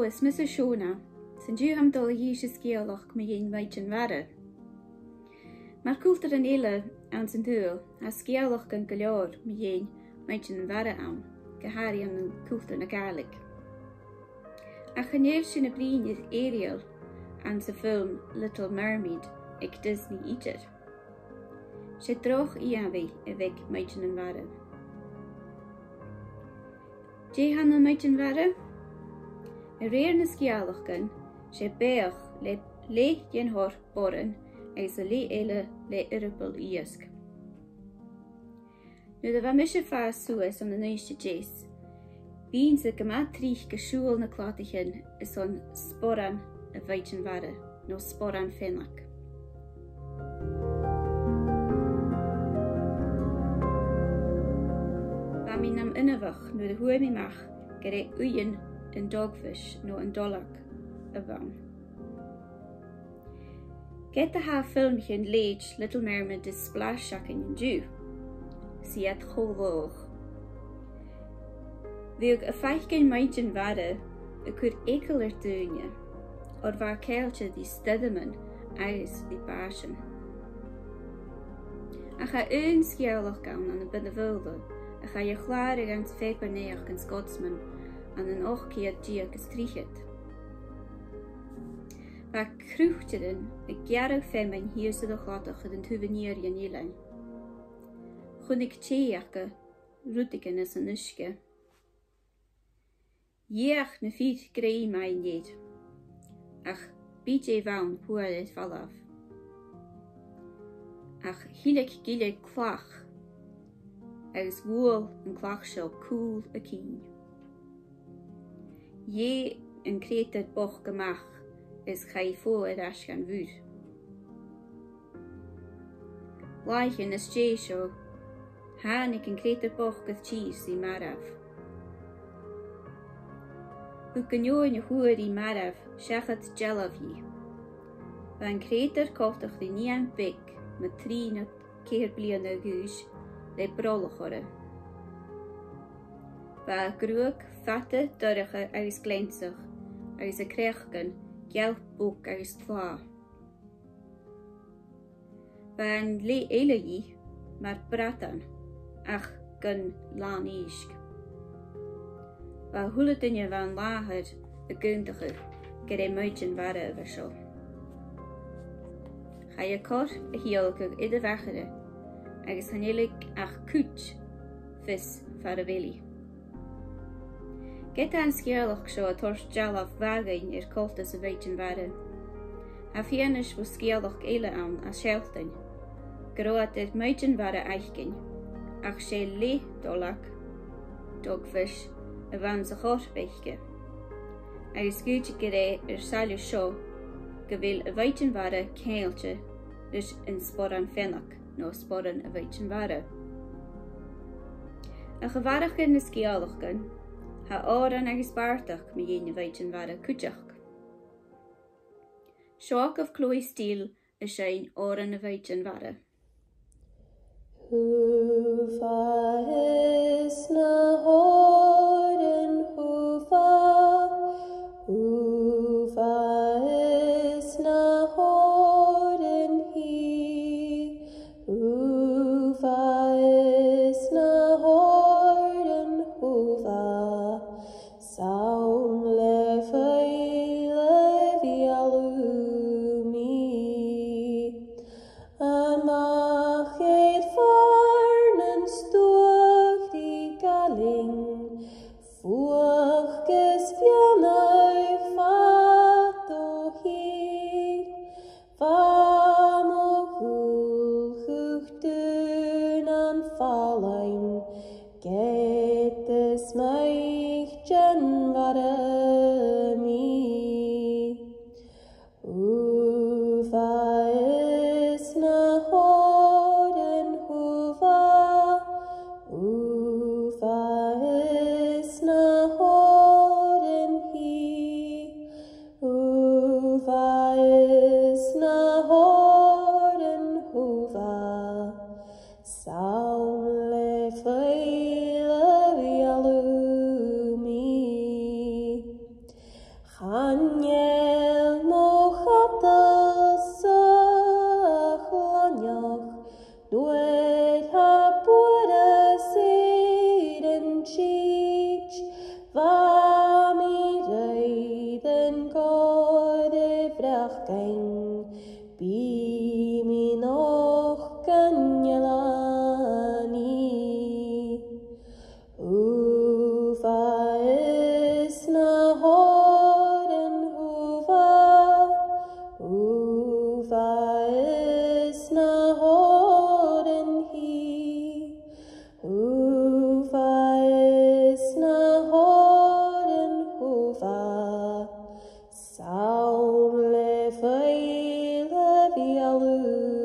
is mis Siona, sy'n diw am dol hi sy'n Sgeulachd mhaighdinn mhara. Mae'r cwltr yn eile an sy'n dŵl a Sgeulachd yn gylor mhaighdinn mhara am, gyhari am y cwltr na Gaelic. A chanel sy'n y brin i'r Ariel an sy'n ffilm Little Mermaid ag Disney Egypt. Sé droch I afi y fig mhaighdinn mhara. Je han y mhaighdinn mhara? Y reir na Sgeulachd sé beach le dheidhinn hor Òran ag sa le eile le irripel iasc. Nu da fa misje fas suas an y neiste jes. Bín sa gyma trich gysúl na clátachin is on sporan y mhaighdinn mhara, no sporan fenach. Ba mi nam innavach nu de hua mi mach gere uien in dogfish no in dollag a bhain. Get the half filmchen leid Little Mermaid is splash shakin in dew. See at cholog. Viog a faighinn mhaighdinn mhara a could ekeler duine, or var keiltje die stedemen agus die baasjen. A ga een Sgeulachd gaan aan de Benbecula, a ga je klaar aan het phàipear neach in Scotsman an an ochkia diag is trichet. Ba cruchteden a gearag femin hier se de glatach den tuvenier jan ilein. Chunnig tjeachke, rutigen is an iske. Jeach na fiet grei mein deed. Ach, bj vaun poer het fall af. Ach, hilik gile klach. Agus wool en klach shall cool a keen. Je een kreter boch gemach is gij voor het as gaan vuur. Leichen is je zo, haan ik een kreter boch het cheese die maraf. Hoe kan je in je hoer die maraf, shachat jalavi. Van kreter koftig die niet aan bik, met trien keer bliende guus, le brollegorre. Ba groek, vatte, durige, agus glensig, agus a krechgen, gelbboek, agus tla. Van le elegi, maar bratan, ach gun lan isk. Ba hulletinje van lager, a gundige, gere mhaighdinn mhara over zo. Ga je kor, a hielke idde wegere, agus hanelik ach kuch, vis faraveli. Get aan Sgeulachd zo a tors jalaf vagain coltas a mhaighdinn mhara. A fianish was Sgeulachd eile aan a sheltain. Groat het mhaighdinn mhara eichgin. Ach sé le dollag, dogfish, a van sa chorbeichke. Agus gúte gere salju seo, gavil a mhaighdinn mhara keiltje, dus in sporan fenach, no sporan a mhaighdinn mhara. A gevarachge na Sgeulachd, ha Òran agus bharrachd mhaighdinn mhara cúteach. Seoach of Chloe Steele a seinn Òran mhaighdinn mhara. Hufa is na Òran, hufa is na Òran hi, hufa is na Òran, hufa. Saun le feile vialumi, an machid farnen stoog die galing, fuachges fianau fat o hir, vam o hulchuchtun an fallein, getes maighhdinn mhara mi. Hufa is na Òran, hufa is na Òran hi, hufa is na Òran, hufa. Saun le feile vialumi. Bí mi noch gannelani. Uva is na hoden uva. Uva is na hoden he. Uva is na hoden uva. Saul le faile vialumi.